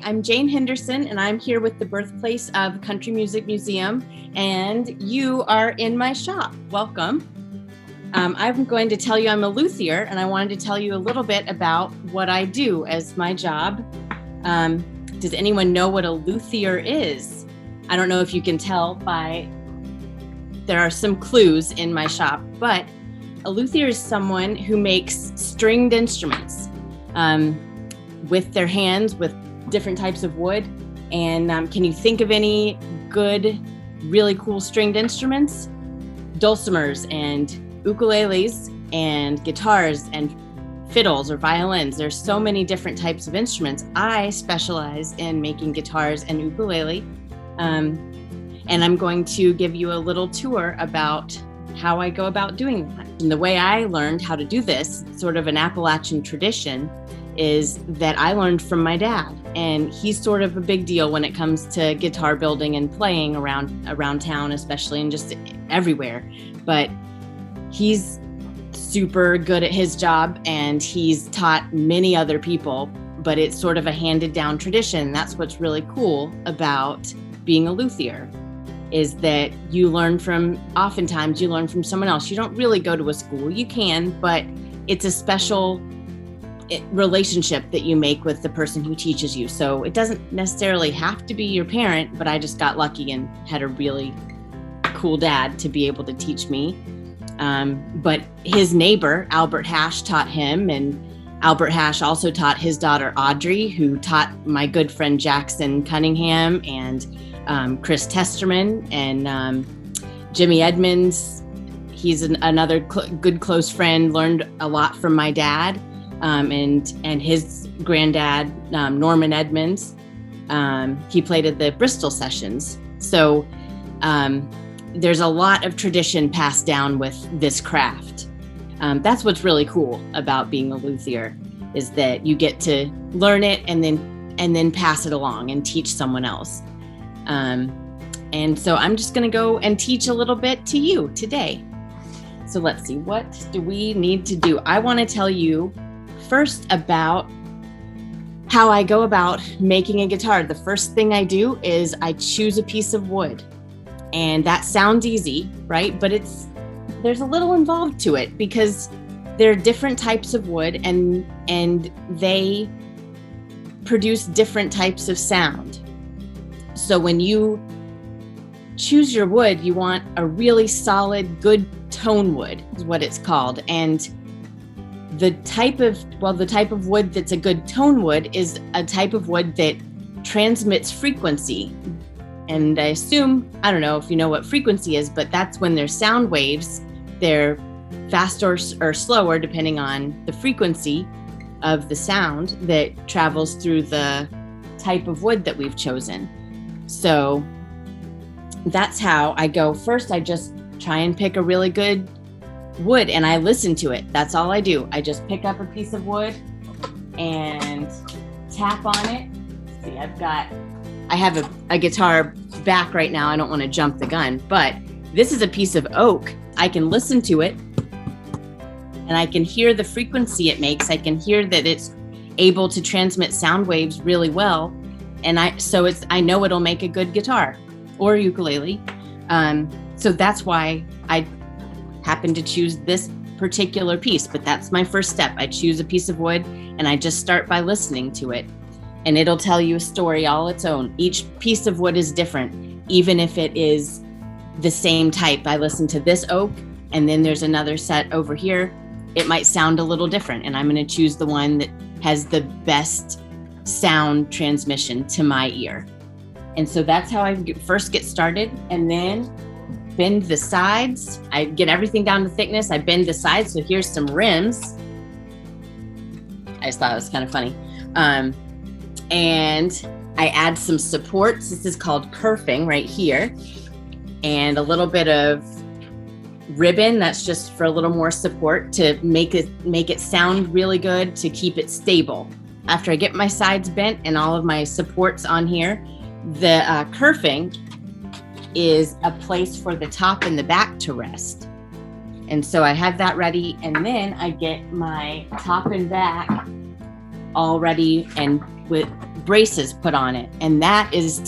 I'm Jane Henderson, and I'm here with the birthplace of Country Music Museum, and you are in my shop. Welcome. I'm going to tell you I'm a luthier, and I wanted to tell you a little bit about what I do as my job. Does anyone know what a luthier is? I don't know if you can tell there are some clues in my shop, but a luthier is someone who makes stringed instruments with their hands, with different types of wood. And can you think of any good, really cool stringed instruments? Dulcimers and ukuleles and guitars and fiddles or violins. There's so many different types of instruments. I specialize in making guitars and ukulele. And I'm going to give you a little tour about how I go about doing that. And the way I learned how to do this, sort of an Appalachian tradition, is that I learned from my dad. And he's sort of a big deal when it comes to guitar building and playing around town, especially, and just everywhere. But he's super good at his job, and he's taught many other people, but it's sort of a handed down tradition. That's what's really cool about being a luthier, is that oftentimes you learn from someone else. You don't really go to a school. You can, but it's a special relationship that you make with the person who teaches you. So it doesn't necessarily have to be your parent, but I just got lucky and had a really cool dad to be able to teach me. But his neighbor, Albert Hash, taught him, and Albert Hash also taught his daughter, Audrey, who taught my good friend Jackson Cunningham and Chris Testerman and Jimmy Edmonds. He's another good close friend, learned a lot from my dad. And his granddad, Norman Edmonds, he played at the Bristol sessions. So there's a lot of tradition passed down with this craft. That's what's really cool about being a luthier, is that you get to learn it and then pass it along and teach someone else. And so I'm just going to go and teach a little bit to you today. So let's see, what do we need to do? I want to tell you first about how I go about making a guitar. The first thing I do is I choose a piece of wood. And that sounds easy, right? But there's a little involved to it, because there are different types of wood and they produce different types of sound. So when you choose your wood, you want a really solid, good tone wood is what it's called. And the type of wood that's a good tone wood is a type of wood that transmits frequency. And I don't know if you know what frequency is, but that's when there's sound waves. They're faster or slower depending on the frequency of the sound that travels through the type of wood that we've chosen. So that's how I go. First, I just try and pick a really good wood and I listen to it. That's all I do. I just pick up a piece of wood and tap on it. See, I have a guitar back right now. I don't want to jump the gun, but this is a piece of oak. I can listen to it and I can hear the frequency it makes. I can hear that it's able to transmit sound waves really well. And I know it'll make a good guitar or ukulele. So that's why I happen to choose this particular piece, but that's my first step. I choose a piece of wood and I just start by listening to it, and it'll tell you a story all its own. Each piece of wood is different, even if it is the same type. I listen to this oak and then there's another set over here. It might sound a little different, and I'm going to choose the one that has the best sound transmission to my ear. And so that's how I first get started, and then bend the sides. I get everything down to thickness. I bend the sides. So here's some rims. I just thought it was kind of funny. And I add some supports. This is called kerfing right here. And a little bit of ribbon. That's just for a little more support to make it sound really good, to keep it stable. After I get my sides bent and all of my supports on here, the kerfing is a place for the top and the back to rest. And so I have that ready, and then I get my top and back all ready and with braces put on it. And that is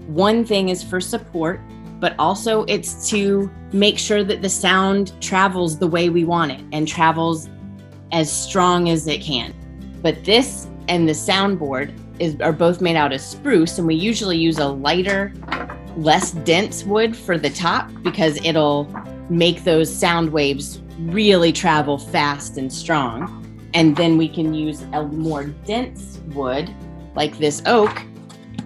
one thing is for support, but also it's to make sure that the sound travels the way we want it and travels as strong as it can. But this and the soundboard are both made out of spruce, and we usually use a lighter, less dense wood for the top because it'll make those sound waves really travel fast and strong. And then we can use a more dense wood like this oak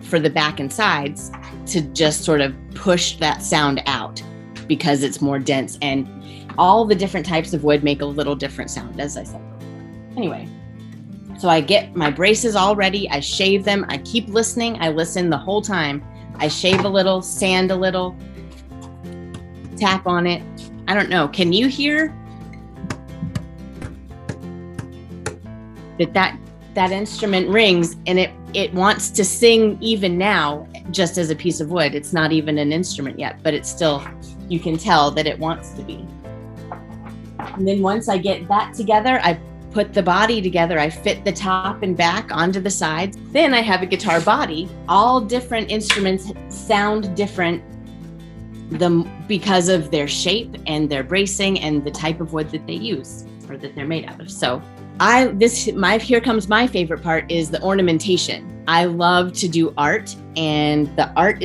for the back and sides to just sort of push that sound out because it's more dense, and all the different types of wood make a little different sound, as I said. Anyway, so I get my braces all ready. I shave them. I keep listening. I listen the whole time. I shave a little, sand a little, tap on it. I don't know. Can you hear that instrument rings, and it wants to sing even now, just as a piece of wood. It's not even an instrument yet, but it's still, you can tell that it wants to be. And then once I get that together, I put the body together. I fit the top and back onto the sides. Then I have a guitar body. All different instruments sound different because of their shape and their bracing and the type of wood that they use or that they're made out of. So here comes my favorite part, is the ornamentation. I love to do art, and the art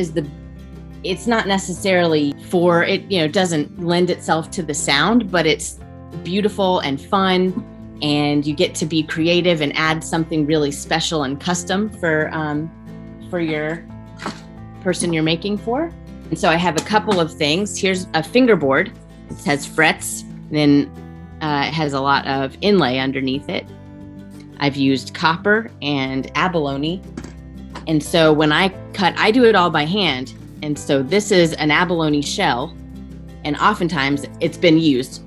it's not necessarily for it, it doesn't lend itself to the sound, but it's beautiful and fun, and you get to be creative and add something really special and custom for your person you're making for. And so I have a couple of things. Here's a fingerboard. It has frets, and then it has a lot of inlay underneath it. I've used copper and abalone. And so when I cut, I do it all by hand. And so this is an abalone shell, and oftentimes it's been used.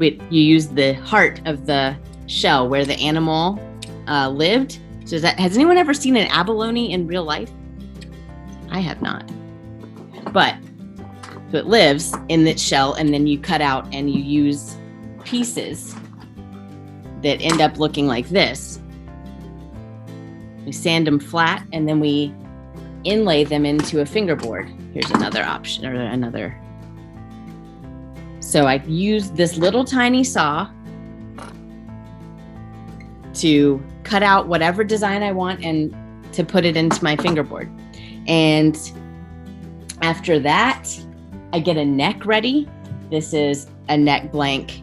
You use the heart of the shell where the animal lived. So has anyone ever seen an abalone in real life? I have not. But so it lives in that shell, and then you cut out and you use pieces that end up looking like this. We sand them flat, and then we inlay them into a fingerboard. Here's another option, or another. So I used this little tiny saw to cut out whatever design I want and to put it into my fingerboard. And after that, I get a neck ready. This is a neck blank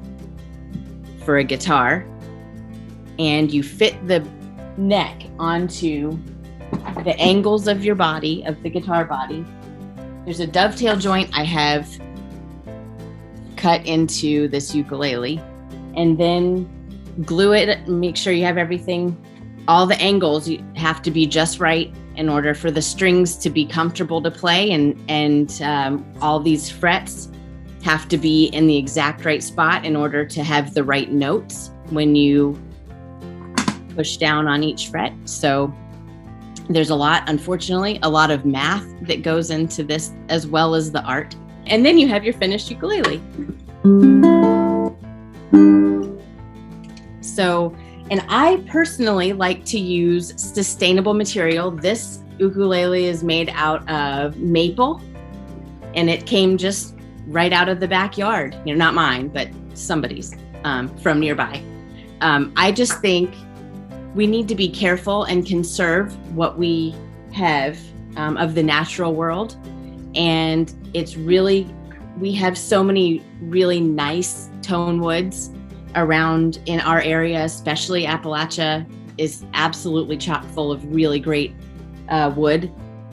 for a guitar, and you fit the neck onto the angles of your body, of the guitar body. There's a dovetail joint I have cut into this ukulele, and then glue it. Make sure you have everything, all the angles you have to be just right in order for the strings to be comfortable to play, and all these frets have to be in the exact right spot in order to have the right notes when you push down on each fret. So there's unfortunately, a lot of math that goes into this, as well as the art. And then you have your finished ukulele. So, and I personally like to use sustainable material. This ukulele is made out of maple, and it came just right out of the backyard. Not mine, but somebody's from nearby. I just think we need to be careful and conserve what we have of the natural world. And we have so many really nice tone woods around in our area, especially Appalachia is absolutely chock full of really great wood,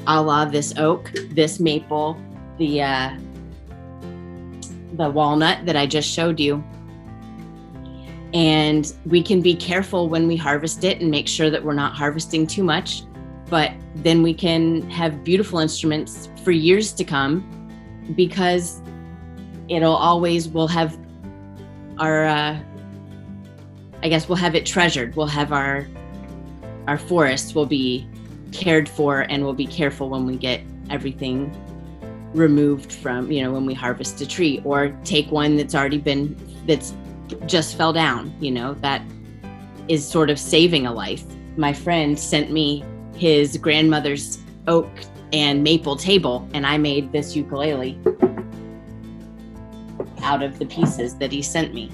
a la this oak, this maple, the walnut that I just showed you. And we can be careful when we harvest it and make sure that we're not harvesting too much, but then we can have beautiful instruments for years to come, because we'll have our, we'll have it treasured. We'll have our forests will be cared for, and we'll be careful when we get everything removed from, when we harvest a tree or take one that's just fell down, that is sort of saving a life my friend sent me his grandmother's oak and maple table, and I made this ukulele out of the pieces that he sent me.